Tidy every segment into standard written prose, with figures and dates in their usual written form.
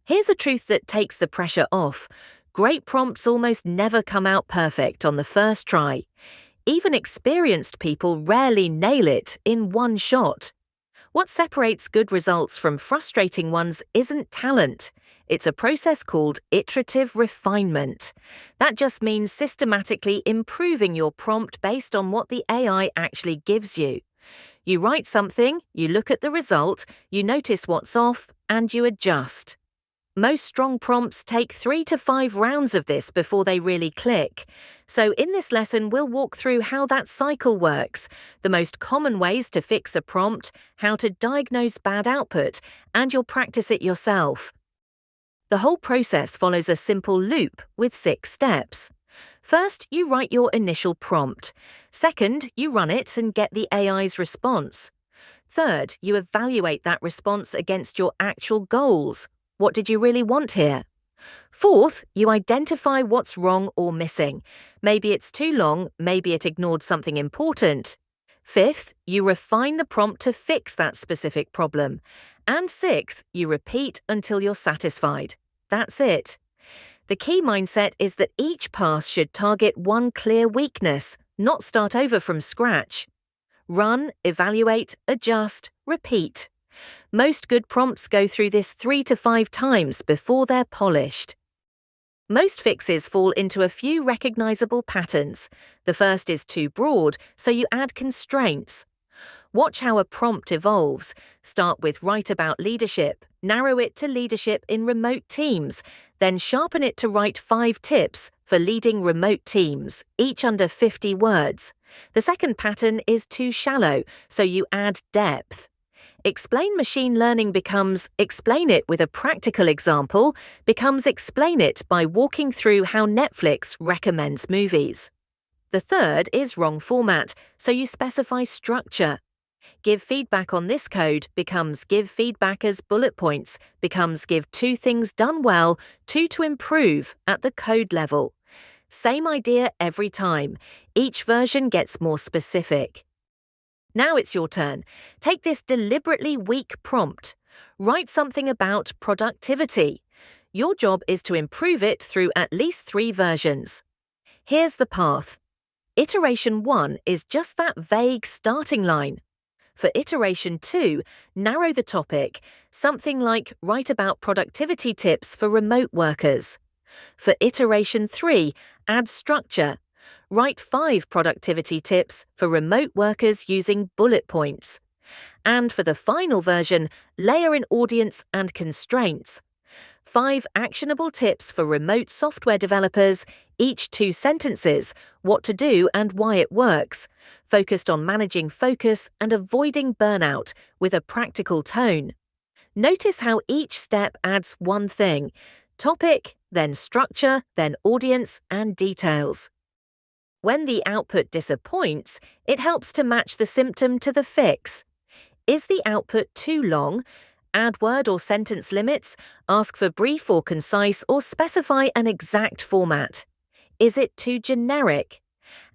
Here's a truth that takes the pressure off. Great prompts almost never come out perfect on the first try. Even experienced people rarely nail it in one shot. What separates good results from frustrating ones isn't talent. It's a process called iterative refinement. That just means systematically improving your prompt based on what the AI actually gives you. You write something, you look at the result, you notice what's off, and you adjust. Most strong prompts take 3 to 5 rounds of this before they really click. So in this lesson, we'll walk through how that cycle works, the most common ways to fix a prompt, how to diagnose bad output, and you'll practice it yourself. The whole process follows a simple loop with 6 steps. First, you write your initial prompt. Second, you run it and get the AI's response. Third, you evaluate that response against your actual goals. What did you really want here? Fourth, you identify what's wrong or missing. Maybe it's too long, maybe it ignored something important. Fifth, you refine the prompt to fix that specific problem. And sixth, you repeat until you're satisfied. That's it. The key mindset is that each pass should target one clear weakness, not start over from scratch. Run, evaluate, adjust, repeat. Most good prompts go through this 3 to 5 times before they're polished. Most fixes fall into a few recognizable patterns. The first is too broad, so you add constraints. Watch how a prompt evolves. Start with write about leadership, narrow it to leadership in remote teams, then sharpen it to write 5 tips for leading remote teams, each under 50 words. The second pattern is too shallow, so you add depth. Explain machine learning becomes explain it with a practical example, becomes explain it by walking through how Netflix recommends movies. The third is wrong format, so you specify structure. Give feedback on this code becomes give feedback as bullet points, becomes give 2 things done well, 2 to improve at the code level. Same idea every time. Each version gets more specific. Now it's your turn. Take this deliberately weak prompt. Write something about productivity. Your job is to improve it through at least 3 versions. Here's the path. Iteration 1 is just that vague starting line. For iteration 2, narrow the topic, something like write about productivity tips for remote workers. For iteration 3, add structure. Write 5 productivity tips for remote workers using bullet points. And for the final version, layer in audience and constraints. 5 actionable tips for remote software developers, each 2 sentences, what to do and why it works, focused on managing focus and avoiding burnout with a practical tone. Notice how each step adds one thing: topic, then structure, then audience, and details. When the output disappoints, it helps to match the symptom to the fix. Is the output too long? Add word or sentence limits, ask for brief or concise, or specify an exact format. Is it too generic?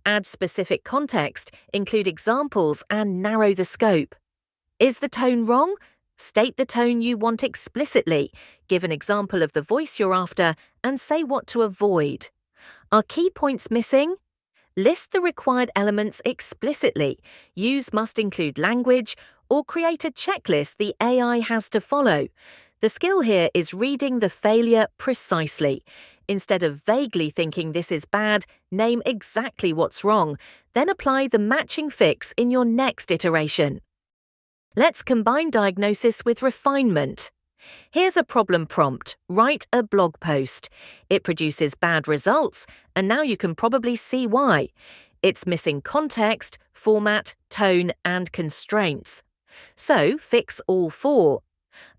Add specific context, include examples, and narrow the scope. Is the tone wrong? State the tone you want explicitly, give an example of the voice you're after, and say what to avoid. Are key points missing? List the required elements explicitly, use must include language, or create a checklist the AI has to follow. The skill here is reading the failure precisely. Instead of vaguely thinking this is bad, name exactly what's wrong, then apply the matching fix in your next iteration. Let's combine diagnosis with refinement. Here's a problem prompt: write a blog post. It produces bad results, and now you can probably see why. It's missing context, format, tone, and constraints. So fix all 4.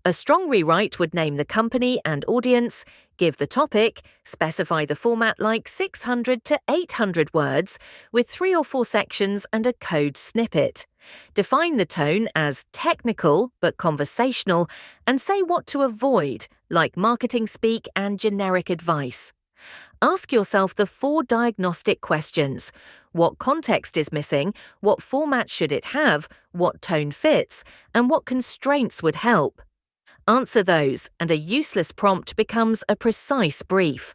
A strong rewrite would name the company and audience, give the topic, specify the format like 600 to 800 words, with 3 or 4 sections and a code snippet. Define the tone as technical but conversational, and say what to avoid, like marketing speak and generic advice. Ask yourself the 4 diagnostic questions. What context is missing? What format should it have? What tone fits? And what constraints would help? Answer those, and a useless prompt becomes a precise brief.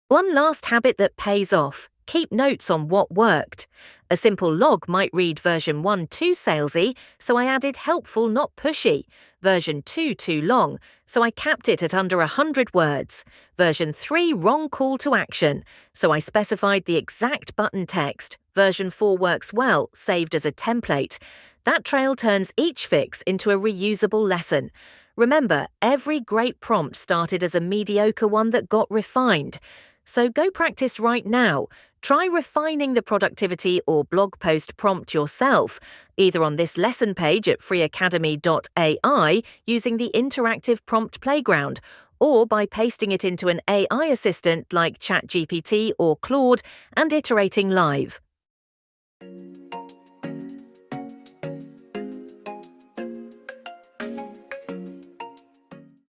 One last habit that pays off: keep notes on what worked. A simple log might read version 1 too salesy, so I added helpful, not pushy. Version 2 too long, so I capped it at under 100 words. Version 3 wrong call to action, so I specified the exact button text. Version 4 works well, saved as a template. That trail turns each fix into a reusable lesson. Remember, every great prompt started as a mediocre one that got refined. So go practice right now. Try refining the productivity or blog post prompt yourself, either on this lesson page at FreeAcademy.ai using the interactive prompt playground, or by pasting it into an AI assistant like ChatGPT or Claude and iterating live.